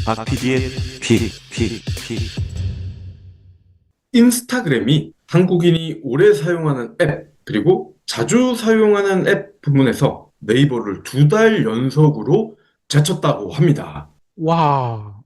박 PD의 픽. 인스타그램이 한국인이 오래 사용하는 앱, 그리고 자주 사용하는 앱 부문에서 네이버를 2달 연속으로 제쳤다고 합니다. 와,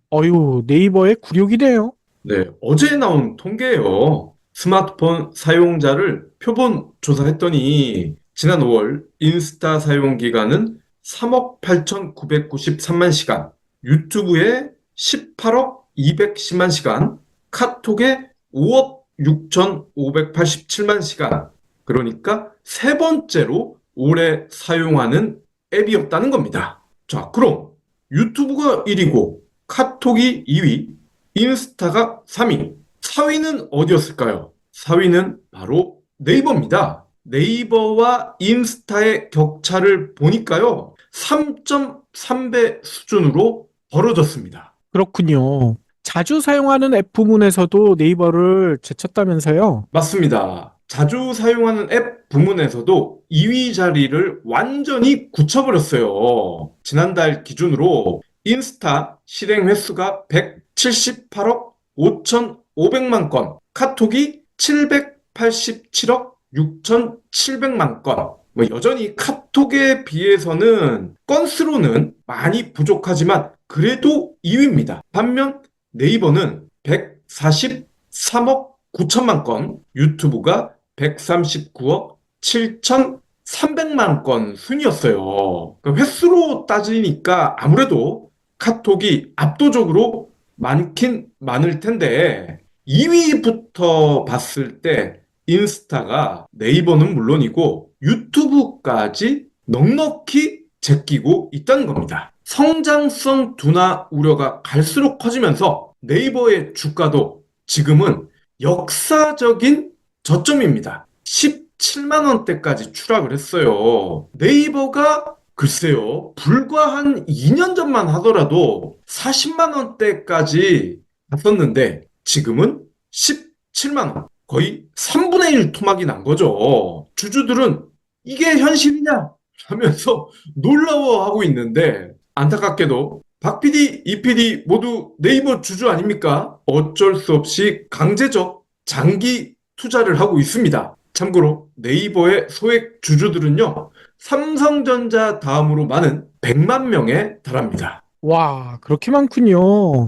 네이버의 굴욕이네요. 네, 어제 나온 통계예요. 스마트폰 사용자를 표본 조사했더니 지난 5월 인스타 사용 기간은 3억 8,993만 시간, 유튜브에 18억 210만 시간, 카톡에 5억 6,587만 시간. 그러니까 세 번째로 오래 사용하는 앱이었다는 겁니다. 자, 그럼 유튜브가 1위고 카톡이 2위, 인스타가 3위. 4위는 어디였을까요? 4위는 바로 네이버입니다. 네이버와 인스타의 격차를 보니까요. 3.3배 수준으로 벌어졌습니다. 그렇군요. 자주 사용하는 앱 부문에서도 네이버를 제쳤다면서요? 맞습니다. 자주 사용하는 앱 부문에서도 2위 자리를 완전히 굳혀버렸어요. 지난달 기준으로 인스타 실행 횟수가 178억 5,500만 건, 카톡이 787억 6,700만 건. 여전히 카톡에 비해서는 건수로는 많이 부족하지만 그래도 2위입니다. 반면 네이버는 143억 9천만 건, 유튜브가 139억 7,300만 건 순이었어요. 그 횟수로 따지니까 아무래도 카톡이 압도적으로 많긴 많을 텐데 2위부터 봤을 때 인스타가 네이버는 물론이고 유튜브까지 넉넉히 제끼고 있다는 겁니다. 성장성 둔화 우려가 갈수록 커지면서 네이버의 주가도 지금은 역사적인 저점입니다. 17만 원대까지 추락을 했어요. 네이버가 글쎄요, 불과 한 2년 전만 하더라도 40만 원대까지 갔었는데 지금은 17만 원, 거의 3분의 1 토막이 난 거죠. 주주들은 이게 현실이냐 하면서 놀라워하고 있는데 안타깝게도 박 PD, 이 PD 모두 네이버 주주 아닙니까? 어쩔 수 없이 강제적 장기 투자를 하고 있습니다. 참고로 네이버의 소액 주주들은요, 삼성전자 다음으로 많은 100만 명에 달합니다. 와, 그렇게 많군요.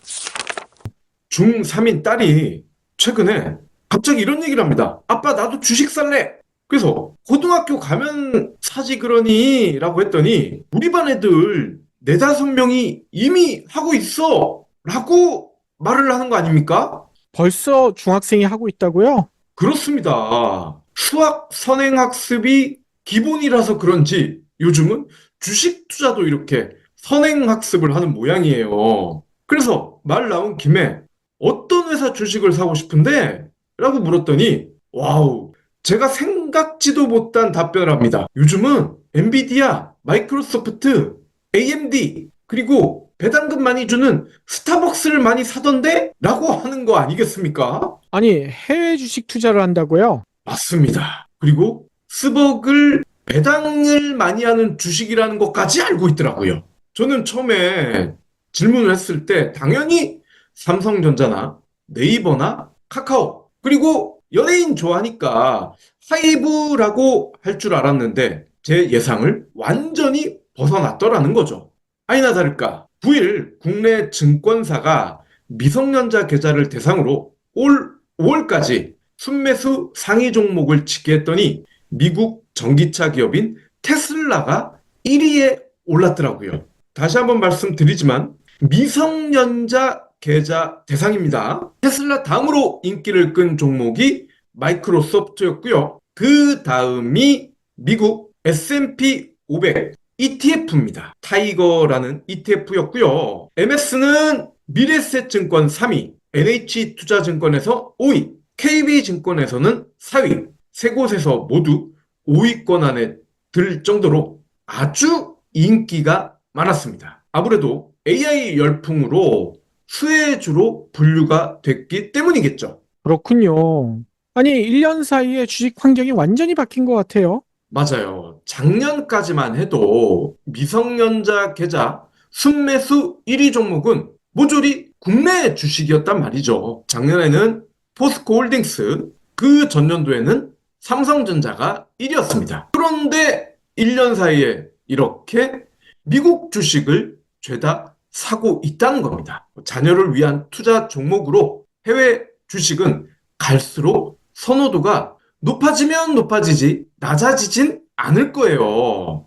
중3인 딸이 최근에 갑자기 이런 얘기를 합니다. 아빠, 나도 주식 살래. 그래서 고등학교 가면 사지 그러니? 라고 했더니 우리 반 애들 네다섯 명이 이미 하고 있어. 라고 말을 하는 거 아닙니까? 벌써 중학생이 하고 있다고요? 그렇습니다. 수학 선행학습이 기본이라서 그런지 요즘은 주식 투자도 이렇게 선행학습을 하는 모양이에요. 그래서 말 나온 김에 어떤 회사 주식을 사고 싶은데? 라고 물었더니 와우, 제가 생각지도 못한 답변을 합니다. 요즘은 엔비디아, 마이크로소프트, AMD, 그리고 배당금 많이 주는 스타벅스를 많이 사던데? 라고 하는 거 아니겠습니까? 아니, 해외 주식 투자를 한다고요? 맞습니다. 그리고 스벅을 배당을 많이 하는 주식이라는 것까지 알고 있더라고요. 저는 처음에 질문을 했을 때 당연히 삼성전자나 네이버나 카카오, 그리고 연예인 좋아하니까 하이브라고 할 줄 알았는데 제 예상을 완전히 벗어났더라는 거죠. 아니나 다를까 9일 국내 증권사가 미성년자 계좌를 대상으로 올 5월까지 순매수 상위 종목을 집계했더니 미국 전기차 기업인 테슬라가 1위에 올랐더라고요. 다시 한번 말씀드리지만 미성년자 계좌 대상입니다. 테슬라 다음으로 인기를 끈 종목이 마이크로소프트였고요. 그 다음이 미국 S&P 500 ETF입니다. 타이거라는 ETF였고요. MS는 미래에셋증권 3위, NH투자증권에서 5위, KB증권에서는 4위, 세 곳에서 모두 5위권 안에 들 정도로 아주 인기가 많았습니다. 아무래도 AI 열풍으로 수혜주로 분류가 됐기 때문이겠죠. 그렇군요. 아니, 1년 사이에 주식 환경이 완전히 바뀐 것 같아요. 맞아요. 작년까지만 해도 미성년자 계좌 순매수 1위 종목은 모조리 국내 주식이었단 말이죠. 작년에는 포스코홀딩스, 그 전년도에는 삼성전자가 1위였습니다. 그런데 1년 사이에 이렇게 미국 주식을 죄다 사고 있다는 겁니다. 자녀를 위한 투자 종목으로 해외 주식은 갈수록 선호도가 높아지면 높아지지 낮아지진 않을 거예요.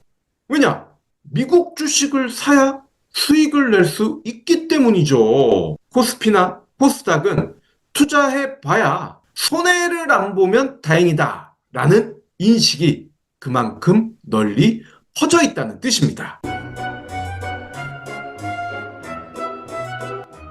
왜냐? 미국 주식을 사야 수익을 낼 수 있기 때문이죠. 코스피나 코스닥은 투자해봐야 손해를 안 보면 다행이다 라는 인식이 그만큼 널리 퍼져 있다는 뜻입니다.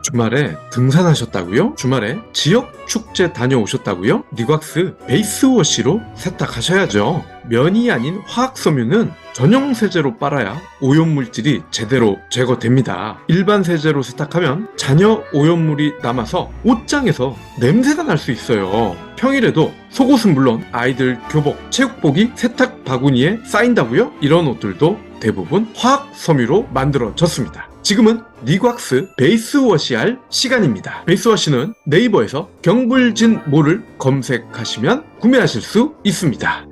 주말에 등산하셨다고요? 주말에 지역 축제 다녀오셨다고요? 니곽스 베이스워시로 세탁하셔야죠. 면이 아닌 화학섬유는 전용 세제로 빨아야 오염물질이 제대로 제거됩니다. 일반 세제로 세탁하면 잔여 오염물이 남아서 옷장에서 냄새가 날 수 있어요. 평일에도 속옷은 물론 아이들 교복, 체육복이 세탁 바구니에 쌓인다고요? 이런 옷들도 대부분 화학섬유로 만들어졌습니다. 지금은 니곽스 베이스워시 할 시간입니다. 베이스워시는 네이버에서 경불진모를 검색하시면 구매하실 수 있습니다.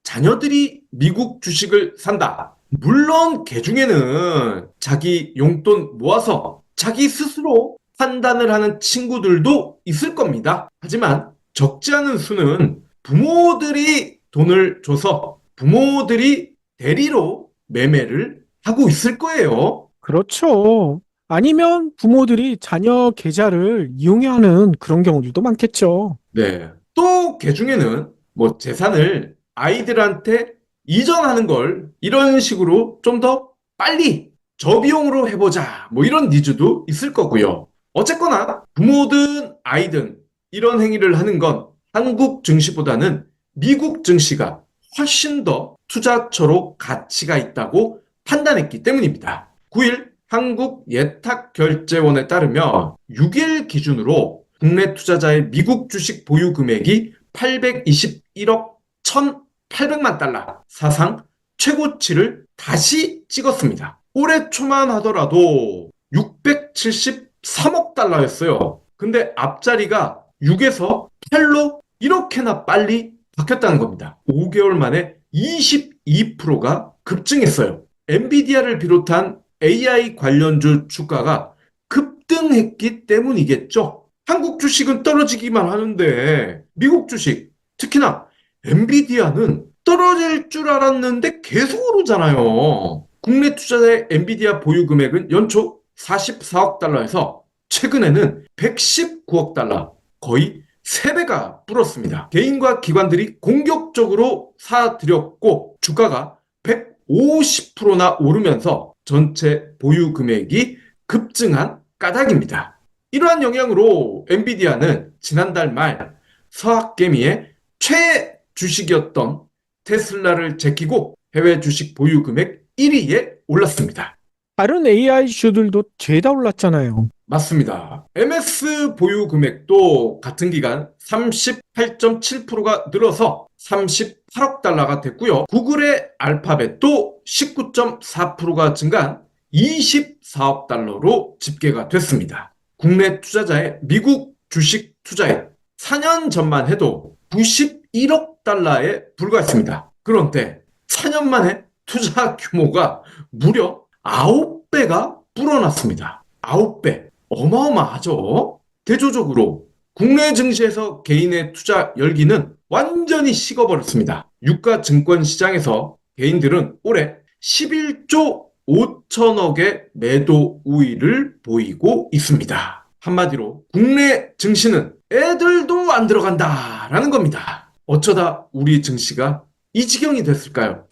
자녀들이 미국 주식을 산다. 물론 개 중에는 자기 용돈 모아서 자기 스스로 판단을 하는 친구들도 있을 겁니다. 하지만 적지 않은 수는 부모들이 돈을 줘서 부모들이 대리로 매매를 하고 있을 거예요. 그렇죠. 아니면 부모들이 자녀 계좌를 이용하는 그런 경우들도 많겠죠. 네. 또 개 중에는 뭐 재산을 아이들한테 이전하는 걸 이런 식으로 좀 더 빨리 저비용으로 해보자. 뭐 이런 니즈도 있을 거고요. 어쨌거나 부모든 아이든 이런 행위를 하는 건 한국 증시보다는 미국 증시가 훨씬 더 투자처로 가치가 있다고 판단했기 때문입니다. 9일 한국예탁결제원에 따르면 6일 기준으로 국내 투자자의 미국 주식 보유 금액이 821억 1,800만 달러, 사상 최고치를 다시 찍었습니다. 올해 초만 하더라도 673억 달러였어요. 근데 앞자리가 6에서 8로 이렇게나 빨리 바뀌었다는 겁니다. 5개월 만에 22%가 급증했어요. 엔비디아를 비롯한 AI 관련주 주가가 급등했기 때문이겠죠. 한국 주식은 떨어지기만 하는데 미국 주식, 특히나 엔비디아는 떨어질 줄 알았는데 계속 오르잖아요. 국내 투자자의 엔비디아 보유 금액은 연초 44억 달러에서 최근에는 119억 달러, 거의 3배가 불었습니다. 개인과 기관들이 공격적으로 사들였고 주가가 150%나 오르면서 전체 보유 금액이 급증한 까닭입니다. 이러한 영향으로 엔비디아는 지난달 말 서학개미의 최주식이었던 테슬라를 제끼고 해외 주식 보유 금액 1위에 올랐습니다. 다른 AI주들도 죄다 올랐잖아요. 맞습니다. MS 보유 금액도 같은 기간 38.7%가 늘어서 38억 달러가 됐고요. 구글의 알파벳도 19.4%가 증가한 24억 달러로 집계가 됐습니다. 국내 투자자의 미국 주식 투자액 4년 전만 해도 91억 달러에 불과했습니다. 그런데 4년 만에 투자 규모가 무려 9배가 불어났습니다. 9배. 어마어마하죠? 대조적으로 국내 증시에서 개인의 투자 열기는 완전히 식어버렸습니다. 유가 증권 시장에서 개인들은 올해 11조 5천억의 매도 우위를 보이고 있습니다. 한마디로 국내 증시는 애들도 안 들어간다라는 겁니다. 어쩌다 우리 증시가 이 지경이 됐을까요?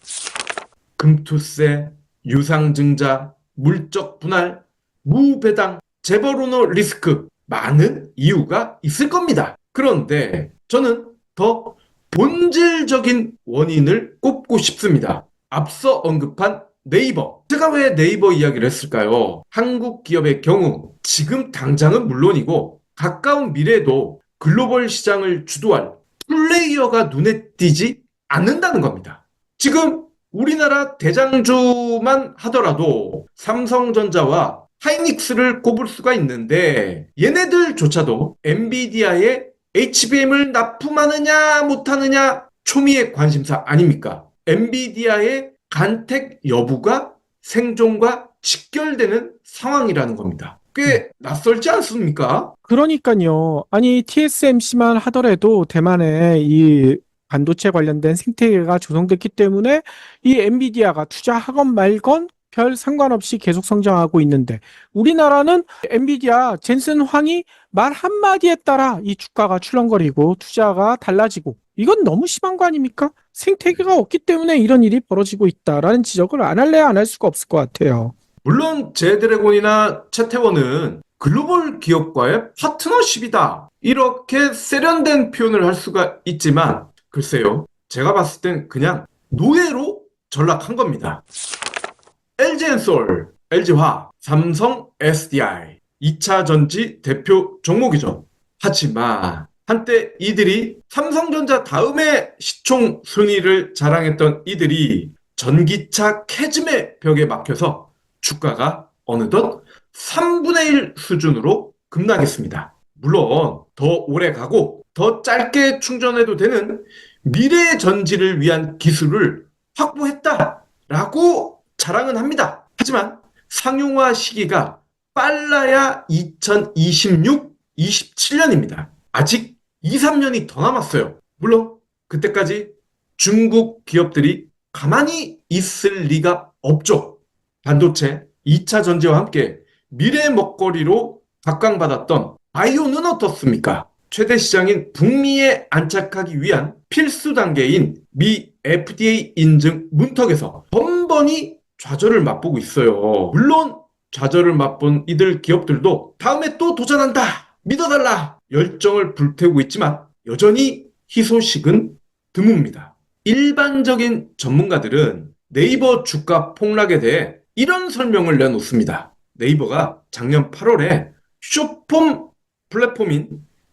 금투세, 유상증자, 물적 분할, 무배당, 재벌오너 리스크, 많은 이유가 있을 겁니다. 그런데 저는 더 본질적인 원인을 꼽고 싶습니다. 앞서 언급한 네이버. 제가 왜 네이버 이야기를 했을까요? 한국 기업의 경우 지금 당장은 물론이고 가까운 미래에도 글로벌 시장을 주도할 플레이어가 눈에 띄지 않는다는 겁니다. 지금 우리나라 대장주만 하더라도 삼성전자와 하이닉스를 꼽을 수가 있는데 얘네들조차도 엔비디아에 HBM을 납품하느냐 못하느냐 초미의 관심사 아닙니까? 엔비디아의 간택 여부가 생존과 직결되는 상황이라는 겁니다. 꽤 낯설지 않습니까? 그러니까요. 아니, TSMC만 하더라도 대만에 이 반도체 관련된 생태계가 조성됐기 때문에 이 엔비디아가 투자하건 말건 별 상관없이 계속 성장하고 있는데 우리나라는 엔비디아 젠슨 황이 말 한마디에 따라 이 주가가 출렁거리고 투자가 달라지고 이건 너무 심한 거 아닙니까? 생태계가 없기 때문에 이런 일이 벌어지고 있다라는 지적을 안 할래야 안 할 수가 없을 것 같아요. 물론 제드래곤이나 채태원은 글로벌 기업과의 파트너십이다. 이렇게 세련된 표현을 할 수가 있지만 글쎄요. 제가 봤을 땐 그냥 노예로 전락한 겁니다. LG엔솔, LG화학, 삼성 SDI, 2차 전지 대표 종목이죠. 하지만 한때 이들이 삼성전자 다음에 시총 순위를 자랑했던 이들이 전기차 캐즘의 벽에 막혀서 주가가 어느덧 3분의 1 수준으로 급락했습니다. 물론 더 오래 가고 더 짧게 충전해도 되는 미래 전지를 위한 기술을 확보했다라고 자랑은 합니다. 하지만 상용화 시기가 빨라야 2026, 27년입니다. 아직 2, 3년이 더 남았어요. 물론 그때까지 중국 기업들이 가만히 있을 리가 없죠. 반도체, 2차 전지와 함께 미래 먹거리로 각광받았던 바이오는 어떻습니까? 최대 시장인 북미에 안착하기 위한 필수 단계인 미 FDA 인증 문턱에서 번번이 좌절을 맛보고 있어요. 물론 좌절을 맛본 이들 기업들도 다음에 또 도전한다, 믿어달라 열정을 불태우고 있지만 여전히 희소식은 드뭅니다. 일반적인 전문가들은 네이버 주가 폭락에 대해 이런 설명을 내놓습니다. 네이버가 작년 8월에 숏폼 플랫폼인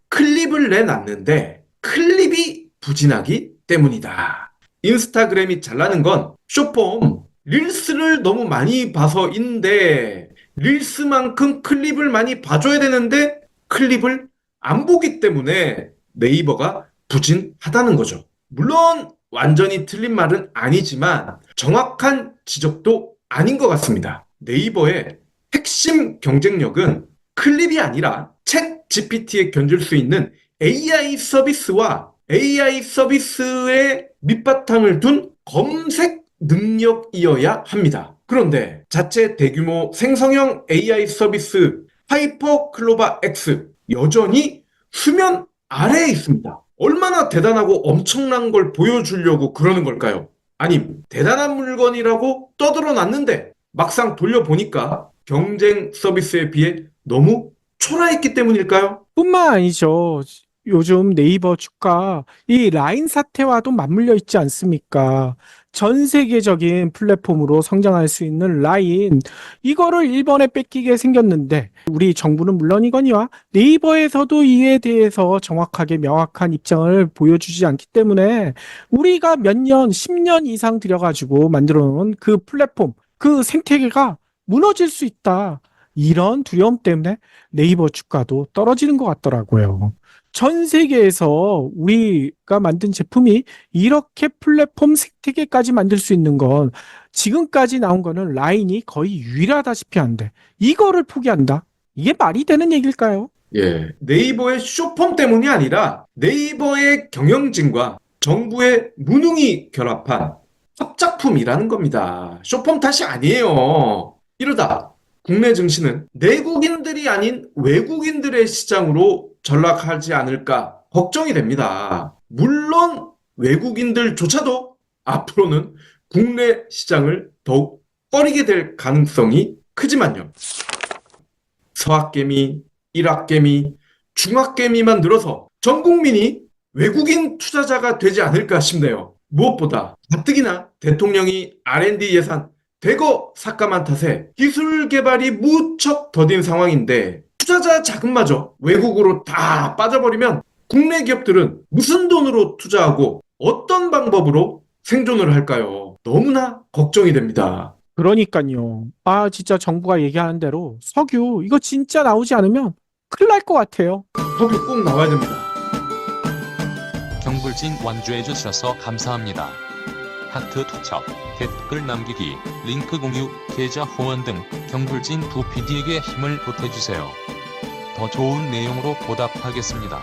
클립을 내놨는데 클립이 부진하기 때문이다. 인스타그램이 잘나는 건 숏폼 릴스를 너무 많이 봐서인데 릴스만큼 클립을 많이 봐줘야 되는데 클립을 안 보기 때문에 네이버가 부진하다는 거죠. 물론 완전히 틀린 말은 아니지만 정확한 지적도 아닌 것 같습니다. 네이버의 핵심 경쟁력은 클립이 아니라 챗 GPT에 견줄 수 있는 AI 서비스와 AI 서비스의 밑바탕을 둔 검색 능력이어야 합니다. 그런데 자체 대규모 생성형 AI 서비스 하이퍼 클로바 X 여전히 수면 아래에 있습니다. 얼마나 대단하고 엄청난 걸 보여주려고 그러는 걸까요? 아니, 대단한 물건이라고 떠들어 놨는데 막상 돌려보니까 경쟁 서비스에 비해 너무 초라했기 때문일까요? 뿐만 아니죠. 요즘 네이버 주가 이 라인 사태와도 맞물려 있지 않습니까? 전 세계적인 플랫폼으로 성장할 수 있는 라인, 이거를 일본에 뺏기게 생겼는데 우리 정부는 물론이거니와 네이버에서도 이에 대해서 정확하게 명확한 입장을 보여주지 않기 때문에 우리가 몇 년, 10년 이상 들여가지고 만들어 놓은 그 플랫폼, 그 생태계가 무너질 수 있다. 이런 두려움 때문에 네이버 주가도 떨어지는 것 같더라고요. 전 세계에서 우리가 만든 제품이 이렇게 플랫폼 생태계까지 만들 수 있는 건 지금까지 나온 거는 라인이 거의 유일하다시피 한데 이거를 포기한다? 이게 말이 되는 얘기일까요? 예, 네이버의 숏폼 때문이 아니라 네이버의 경영진과 정부의 무능이 결합한 합작품이라는 겁니다. 숏폼 탓이 아니에요. 이러다 국내 증시는 내국인들이 아닌 외국인들의 시장으로 전락하지 않을까 걱정이 됩니다. 물론 외국인들조차도 앞으로는 국내 시장을 더욱 꺼리게 될 가능성이 크지만요. 서학개미, 일학개미, 중학개미만 늘어서 전 국민이 외국인 투자자가 되지 않을까 싶네요. 무엇보다 가뜩이나 대통령이 R&D 예산 대거 삭감한 탓에 기술 개발이 무척 더딘 상황인데 투자자 자금마저 외국으로 다 빠져버리면 국내 기업들은 무슨 돈으로 투자하고 어떤 방법으로 생존을 할까요? 너무나 걱정이 됩니다. 그러니까요. 아, 진짜 정부가 얘기하는 대로 석유 이거 진짜 나오지 않으면 큰일 날 것 같아요. 석유 꼭 나와야 됩니다. 경불진 완주해 주셔서 감사합니다. 하트 투척, 댓글 남기기, 링크 공유, 계좌 후원 등 경불진 두 PD에게 힘을 보태주세요. 더 좋은 내용으로 보답하겠습니다.